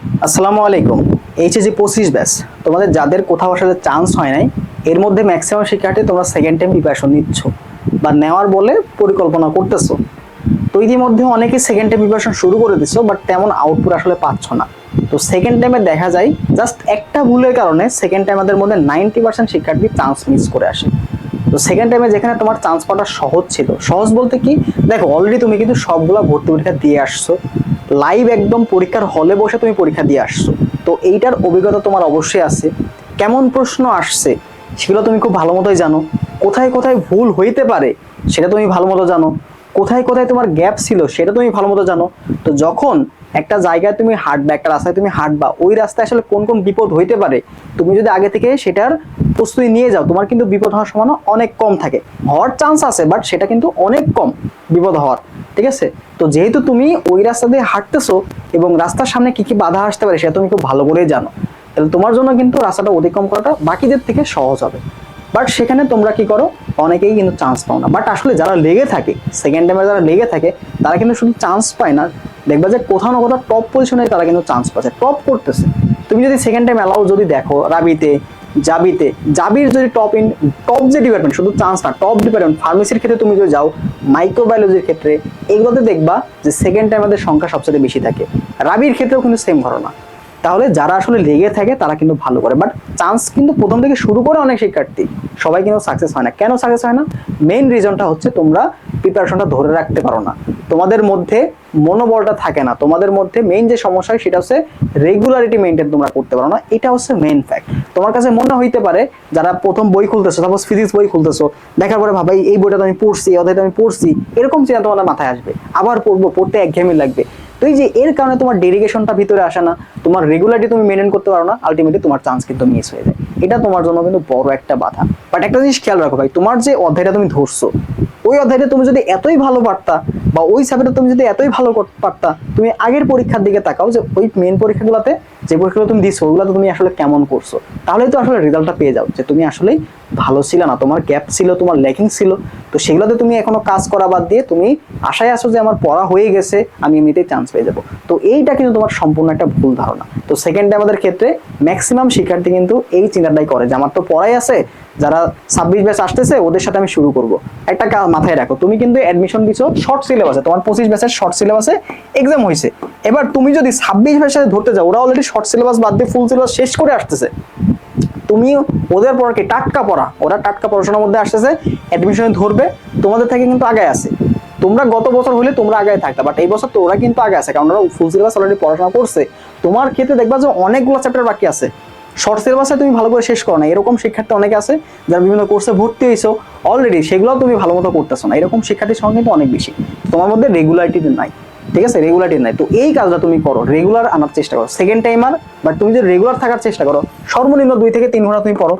আসসালামু আলাইকুম। HSG 25 batch তোমাদের যাদের কোথাও আসার চান্স হয় নাই, এর মধ্যে ম্যাক্সিমাম শিক্ষার্থী তোমরা সেকেন্ড টাইম প্রিপারেশন নিচ্ছ বা নেওয়ার বলে পরিকল্পনা করতেছো। তো ইতিমধ্যে অনেকে সেকেন্ড টাইম প্রিপারেশন শুরু করে দিচ্ছ, বাট তেমন আউটপুট আসলে পাচ্ছ না। তো সেকেন্ড টাইমে দেখা যায় জাস্ট একটা ভুলের কারণে সেকেন্ড টাইমারদের মধ্যে 90% শিক্ষার্থী চান্স মিস করে আসে। তো সেকেন্ড টাইমে যেখানে তোমার চান্স পাওয়াটা সহজ ছিল, সহজ বলতে কি, দেখো অলরেডি তুমি কিন্তু সবগুলা ভর্তি পরীক্ষা দিয়ে আসছো, লাইভ একদম পরীক্ষার হলে বসে তুমি পরীক্ষা দিয়ে আসছো। তো এইটার অভিজ্ঞতা তোমার অবশ্যই আছে। কেমন প্রশ্ন আসছে সেগুলো তুমি খুব ভালো মতোই জানো। কোথায় কোথায় ভুল হইতে পারে সেটা তুমি ভালো মতো জানো। কোথায় কোথায় তোমার গ্যাপ ছিল সেটা তুমি ভালো মতো জানো। তো যখন একটা জায়গায় তুমি হাঁটবা, একটা রাস্তায় তুমি হাঁটবা, ওই রাস্তায় আসলে কোন কোন বিপদ হইতে পারে তুমি যদি আগে থেকে সেটার প্রস্তুতি নিয়ে যাও, তোমার কিন্তু বিপদ হওয়ার সম্ভাবনা অনেক কম থাকে। হওয়ার চান্স আছে, বাট সেটা কিন্তু অনেক কম বিপদ হওয়ার। ঠিক আছে? তো যেহেতু তুমি ওই রাস্তা দিয়ে হাঁটতেছো এবং রাস্তার সামনে কি কি বাধা আসতে পারে সেটা তুমি খুব ভালো করেই জানো, তাহলে তোমার জন্য কিন্তু রাস্তাটা অতিক্রম করাটা বাকিদের থেকে সহজ হবে। বাট সেখানে তোমরা কি করো, অনেকেই কিন্তু চান্স পাও না। বাট আসলে যারা লেগে থাকে, সেকেন্ড টাইমে যারা লেগে থাকে, তারা কিন্তু শুধু চান্স পায় না, দেখবা যে কোথাও না কোথাও টপ পজিশনে তারা কিন্তু চান্স পাচ্ছে, টপ করতেছে। তুমি যদি সেকেন্ড টাইম অ্যালাউ যদি দেখো রাবিতে, জাবিতে, জাবির যদি টপ যে ডিপার্টমেন্ট, শুধু চান্স না, টপ ডিপার্টমেন্ট ফার্মেসির ক্ষেত্রে তুমি যদি যাও, মাইক্রোবায়োলজির ক্ষেত্রে, এগুলোতে দেখবা যে সেকেন্ড টাইমারদের সংখ্যা সবচেয়ে বেশি থাকে। রাবির ক্ষেত্রেও কিন্তু সেম ঘটনা। তাহলে যারা আসলে লেগে থাকে তারা কিন্তু ভালো করে, বাট চান্স কিন্তু প্রথম থেকে শুরু করে অনেক শিক্ষার্থী, সবাই কিন্তু সাকসেস হয় না। কেন সাকসেস হয় না? মেইন রিজনটা হচ্ছে তোমরা প্রিপারেশনটা ধরে রাখতে পারো না, তোমাদের মধ্যে মনোবলটা থাকে না, তোমাদের মধ্যে মেইন যে সমস্যা সেটা হচ্ছে রেগুলারিটি মেনটেন তোমরা করতে পারো না। এটা হচ্ছে মেইন ফ্যাক্ট। তোমার কাছে মনে হইতে পারে, যারা প্রথম বই খুলতেছো, সাপোজ ফিজিক্স বই খুলতেছো, দেখার পরে ভাবাই এই বইটা তো আমি পড়ছি, এই অধ্যায়টা আমি পড়ছি, এরকম চিন্তা তোমার মাথায় আসবে, আবার পড়বো, পড়তে একঘেয়েমি লাগবে। তো এই যে এর কারণে তোমার ডেডিকেশনটা ভিতরে আসে না, তোমার রেগুলারিটি তুমি মেনটেন করতে পারো না, আলটিমেটলি তোমার চান্স কিন্তু মিস হয়ে যায়। এটা তোমার জন্য কিন্তু বড় একটা বাধা। বাট একটা জিনিস খেয়াল রাখো ভাই, তোমার যে অধ্যায়টা তুমি ধরছো, ওই অধ্যায়টা তুমি যদি এতই ভালো পারতা, বা ওই সাবজেক্টটা তুমি যদি এতই ভালো পারতা, তুমি আগের পরীক্ষার দিকে তাকাও যে ওই মেন পরীক্ষাগুলোতে যে পরীক্ষাগুলো তুমি দিচ্ছ ওগুলোতে তুমি আসলে কেমন করছো, তাহলেই তো আসলে রেজাল্টটা পেয়ে যাও যে তুমি আসলেই ভালো ছিল না, তোমার গ্যাপ ছিল, তোমার ল্যাকিং ছিল। তো সেগুলোতে তুমি এখনো কাজ করা বাদ দিয়ে তুমি আশায় আসো যে আমার পড়া হয়ে গেছে, আমি এমনিতেই চান্স পেয়ে যাবো। তো এইটা কিন্তু তোমার সম্পূর্ণ একটা ভুল ধারণা। তো সেকেন্ড টাইম আমাদের ক্ষেত্রে ম্যাক্সিমাম শিক্ষার্থী কিন্তু এই চিন্তাটাই করে যে আমার তো পড়াই আছে, যারা 26 ব্যাচ আসতেছে ওদের সাথে আমি শুরু করব। একটা মাথায় রাখো, তুমি কিন্তু অ্যাডমিশন দিছো শর্ট সিলেবাসে, তোমার 25 ব্যাচের শর্ট সিলেবাসে এক্সাম হয়েছে। এবার তুমি যদি 26 ব্যাচের সাথে ধরতে যাও, ওরা অলরেডি শর্ট সিলেবাস বাদ দিয়ে ফুল সিলেবাস শেষ করে আসতেছে, তুমি ওদের পড়া কি টাটকা পড়া, ওরা টাটকা পড়াশোনার মধ্যে আসতেছে, অ্যাডমিশনে ধরবে, তোমাদের থেকে কিন্তু আগে আছে। তোমরা গত বছর হলে তোমরা আগে থাকতে, বাট এই বছর তো ওরা কিন্তু আগে আছে, কারণ ওরা ফুল সিলেবাস অলরেডি পড়াশোনা করছে। তোমার ক্ষেত্রে দেখবা যে অনেকগুলো চ্যাপ্টার বাকি আছে, শর্ট সিলেবাসে তুমি ভালো করে শেষ করো না। এরকম শিক্ষার্থী অনেকে আছে যারা বিভিন্ন কোর্সে ভর্তি হয়েছো অলরেডি, সেগুলো তুমি ভালো মতো করতেছো না। এরকম শিক্ষার্থীর সংখ্যা কিন্তু অনেক বেশি, তোমার মধ্যে রেগুলারিটি নাই। ঠিক আছে? রেগুলারিটি নাই। তো এই কাজটা তুমি করো, রেগুলার আনার চেষ্টা করো। সেকেন্ড টাইমার, বাট তুমি যদি রেগুলার থাকার চেষ্টা করো, সর্বনিম্ন 2 থেকে 3 ঘন্টা তুমি পড়ো।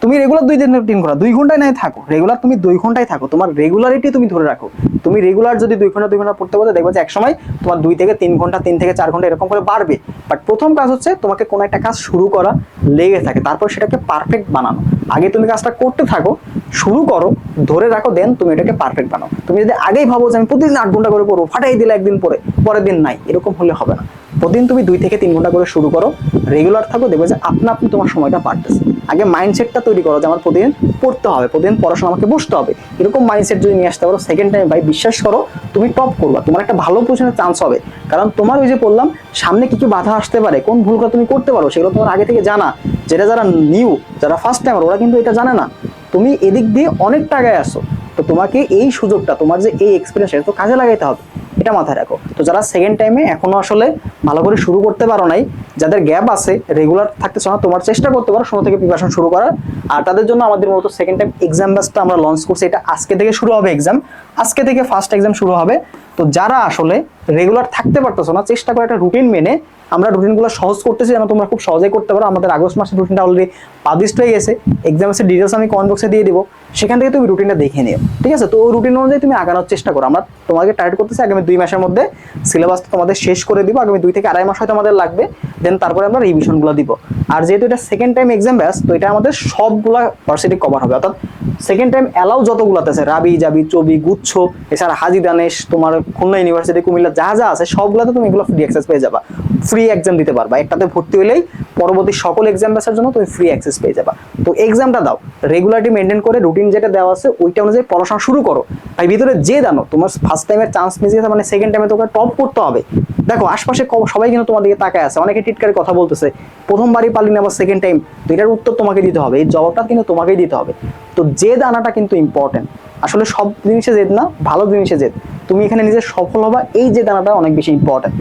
তুমি রেগুলার 2 থেকে 3 ঘন্টা, 2 ঘন্টায় নাই থাকো, রেগুলার তুমি 2 ঘন্টায় থাকো, তোমার রেগুলারিটি তুমি ধরে রাখো। তুমি রেগুলার যদি 2 ঘন্টা পড়তে পারো, দেখবে যে একসময় তোমার 2 থেকে 3 ঘন্টা, 3 থেকে 4 ঘন্টা এরকম করে বাড়বে। বাট প্রথম কাজ হচ্ছে তোমাকে কোনো একটা কাজ শুরু করা, লেগে থাকে, তারপর সেটাকে পারফেক্ট বানানো। আগে তুমি কাজটা করতে থাকো, শুরু করো, ধরে রাখো, দেন তুমি এটাকে পারফেক্ট বানাও। তুমি যদি আগেই ভাবো যে আমি প্রতিদিন 8 ঘন্টা করে পড়বো, ফাটাই দিলে একদিন পরে, পরের দিন নাই, এরকম হলে হবে না। প্রতিদিন তুমি 2 থেকে 3 ঘন্টা করে শুরু করো, রেগুলার থাকো, দেখবে যে আপনা আপনি তোমার সময়টা বাড়তেছে। আগে মাইন্ডসেটটা তৈরি করো যে আমার প্রতিদিন পড়তে হবে, প্রতিদিন পড়াশোনা আমাকে বসতে হবে। এরকম মাইন্ডসেট যদি নিয়ে আসতে পারো, সেকেন্ড টাইম ভাই বিশ্বাস করো তুমি টপ করবা, তোমার একটা ভালো পজিশনের চান্স হবে। কারণ তোমার ওই যে বললাম সামনে কি কি বাধা আসতে পারে, কোন ভুলগুলো তুমি করতে পারো, সেগুলো তোমার আগে থেকে জানা। যেটা যারা নিউ, যারা ফার্স্ট টাইমার, ওরা কিন্তু এটা জানে না। তুমি এদিক দিয়ে অনেক টাকায় আসো, তো তোমাকে এই সুযোগটা, তোমার যে এই এক্সপিরিয়েন্স, এটা তো কাজে লাগাইতে হবে, এটা মাথায় রাখো। তো যারা সেকেন্ড টাইমে এখনো আসলে ভালো করে শুরু করতে পারো নাই, যাদের গ্যাপ আছে, রেগুলার থাকতেছ না, তোমার চেষ্টা করতে পারো 16 থেকে প্রিপারেশন শুরু করার। আর তাদের জন্য আমাদের মূলত সেকেন্ড টাইম এক্সাম ব্যাচটা আমরা লঞ্চ করছি, এটা আজকে থেকে শুরু হবে এক্সাম, আজকে থেকে ফার্স্ট এক্সাম শুরু হবে। তো যারা আসলে রেগুলার থাকতে পারতেছো না, চেষ্টা করে একটা রুটিন মেনে, আমরা রুটিনগুলো সহজ করতেছি যেন তোমরা খুব সহজেই করতে পারো। আমাদের আগস্ট মাসের রুটিনটা অলরেডি পাবলিশড হয়ে গেছে, এক্সাম এর ডিটেলস আমি কমেন্ট বক্সে দিয়ে দিব। সেখান থেকে তুমি রুটিনটা দেখে নিও, ঠিক আছে? তো ওই রুটিন অনুযায়ী তুমি আগানোর চেষ্টা করো। আমরা তোমাকে টার্গেট করতেছি আগামী 2 মাসের মধ্যে সিলেবাস তোমাদের শেষ করে দিব, আগামী 2 থেকে 2.5 মাস হয়তো আমাদের লাগবে, দেন তারপরে আমরা রিভিশনগুলো দিব। আর যেহেতু এটা সেকেন্ড টাইম এক্সাম ব্যাচ, তো এটা আমাদের সবগুলা ভার্সিটি কভার হবে, অর্থাৎ সেকেন্ড টাইম অ্যালাউ যতগুলোতে আছে, রাবি, জাবি, চবি, গুচ্ছ, এছাড়া হাজি দানেশ, তোমার খুলনা ইউনিভার্সিটি, কুমিল্লা যা যা আছে সবগুলোতে তুমি এগুলো ফ্রি অ্যাক্সেস পেয়ে যাবা, ফ্রি এক্সাম দিতে পারবা। একটাতে ভর্তি হলেই পরবর্তী সকল এক্সাম ব্যাচের জন্য তুমি ফ্রি অ্যাক্সেস পেয়ে যাবা। তো এক্সামটা দাও, রেগুলারিটি মেনটেন করে রুটিন যেটা দেওয়া আছে ওইটা অনুযায়ী পড়াশোনা শুরু করো। তাই ভিতরে যে জানো তোমার ফার্স্ট টাইমের চান্স মিস গেছে, মানে সেকেন্ড টাইমে তোকে টপ করতে হবে। দেখো আশপাশে সবাই কিন্তু তোমার দিকে তাকায় আছে, অনেকে টিটকারি কথা বলতেছে, প্রথমবারই পারলি না আবার সেকেন্ড টাইম, তো এটার উত্তর তোমাকে দিতে হবে, এই জবাবটা কিন্তু তোমাকেই দিতে হবে। তো জেদ আনাটা কিন্তু ইম্পর্টেন্ট, আসলে সব জিনিসে জেদ না, ভালো জিনিসে জেদ। তুমি এখানে নিজে সফল হবা, এই জেদ আনাটা অনেক বেশি ইম্পর্টেন্ট।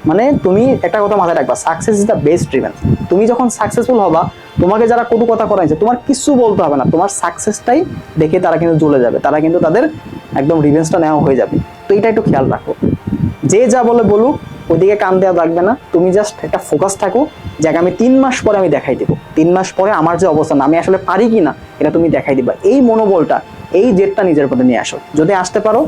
মানে তুমি একটা কথা মাথায় রাখবা, success is the best revenge. তুমি যখন সাকসেসফুল হবা, তোমাকে যারা কটু কথা করাইছে তোমার কিছু বলতে হবে না, তোমার সাকসেসটাই দেখে তারা কিন্তু জ্বলে যাবে, তারা কিন্তু তাদের একদম রিভেঞ্জটা নেওয়া হয়ে যাবে। তো এটা একটু খেয়াল রাখো, যে যা বলে বলুক ওইদিকে কান দেওয়া লাগবে না, তুমি জাস্ট একটা ফোকাস থাকো যে আগামী 3 মাস পরে আমি দেখাই দেবো, 3 মাস পরে আমার যে অবস্থান আমি আসলে পারি কি না এটা তুমি দেখাই দিবা। এই মনোবলটা, এই জেদটা নিজের প্রতি নিয়ে আসো, যদি আসতে পারো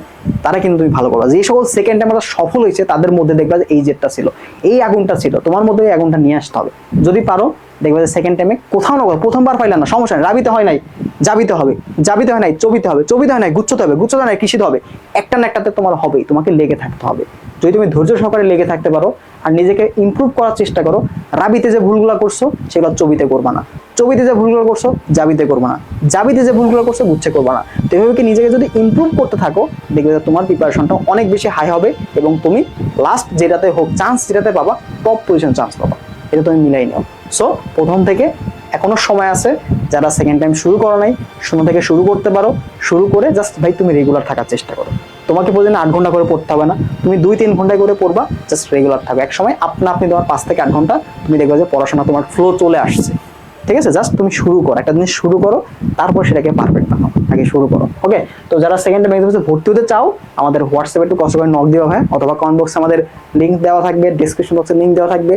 তারা কিন্তু তুমি ভালো করবা। যে সকল সেকেন্ড টাইম আমরা সফল হয়েছে তাদের মধ্যে দেখবা যে এই জেদটা ছিল, এই আগুনটা ছিল, তোমার মধ্যে এই আগুনটা নিয়ে আসতে হবে। যদি পারো দেখবে যে সেকেন্ড টাইমে কোথাও না কোথাও, প্রথমবার পাইলে না সমস্যা নেই, রাবিতে হয় নাই জাবিতে হবে, জাবিতে হয় নাই চবিতে হবে, চবিতে হয় নাই গুচ্ছতে হবে, গুচ্ছতে হয় নাই কৃষিতে হবে, একটা না একটাতে তোমার হবেই, তোমাকে লেগে থাকতে হবে। যদি তুমি ধৈর্য সহকারে লেগে থাকতে পারো আর নিজেকে ইমপ্রুভ করার চেষ্টা করো, রাবিতে যে ভুলগুলো করছো সেগুলো চবিতে করবা না, চবিতে যে ভুলগুলো করছো জাবিতে করবা না, জাবিতে যে ভুলগুলো করছো গুচ্ছে করবা না। তো এভাবে কি নিজেকে যদি ইমপ্রুভ করতে থাকো, দেখবে যে তোমার প্রিপারেশনটা অনেক বেশি হাই হবে এবং তুমি লাস্ট যেটাতে হোক চান্স যেটাতে পাবা, টপ পজিশন চান্স পাবা, এটা তুমি মিলাই নিও। সো প্রথম থেকে এখনো সময় আছে, যারা সেকেন্ড টাইম শুরু করো নাই, 0 থেকে শুরু করতে পারো। শুরু করে জাস্ট ভাই তুমি রেগুলার থাকার চেষ্টা করো, তোমাকে প্রতিদিন 8 ঘন্টা করে পড়তে হবে না, তুমি 2-3 ঘন্টা করে পড়বা, জাস্ট রেগুলার থাকো। এক সময় আপনি তোমার 5 থেকে 8 ঘন্টা তুমি দেখবে যে পড়াশোনা তোমার ফ্লো চলে আসছে, ঠিক আছে? জাস্ট তুমি শুরু করো, একটা জিনিস শুরু করো, তারপর সেটাকে পারফেক্ট বানাও, আগে শুরু করো। ওকে, তো যারা সেকেন্ড টাইম এক্সামে ভর্তি হতে চাও, আমাদের হোয়াটসঅ্যাপে একটু কষ্ট করে নক দিও ভাই, অথবা কমেন্ট বক্সে আমাদের লিঙ্ক দেওয়া থাকবে, ডেসক্রিপশন বক্সে লিঙ্ক দেওয়া থাকবে,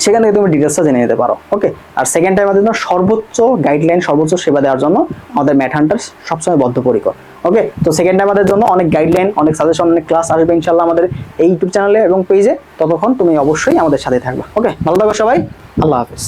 সেখান থেকে তুমি ডিটেলসটা জেনে নিতে পারো। ওকে, আর সেকেন্ড টাইম আমাদের জন্য সর্বোচ্চ গাইডলাইন, সর্বোচ্চ সেবা দেওয়ার জন্য আমাদের ম্যাথ হান্টার্স সবসময় বদ্ধপরিকর। ওকে, তো সেকেন্ড টাইম আমাদের জন্য অনেক গাইডলাইন, অনেক সাজেশন, অনেক ক্লাস আসবে ইনশাল্লাহ আমাদের এই ইউটিউব চ্যানেলে এবং পেজে। ততক্ষণ তুমি অবশ্যই আমাদের সাথে থাকবে। ওকে, ভালো থাকো সবাই, আল্লাহ হাফেজ।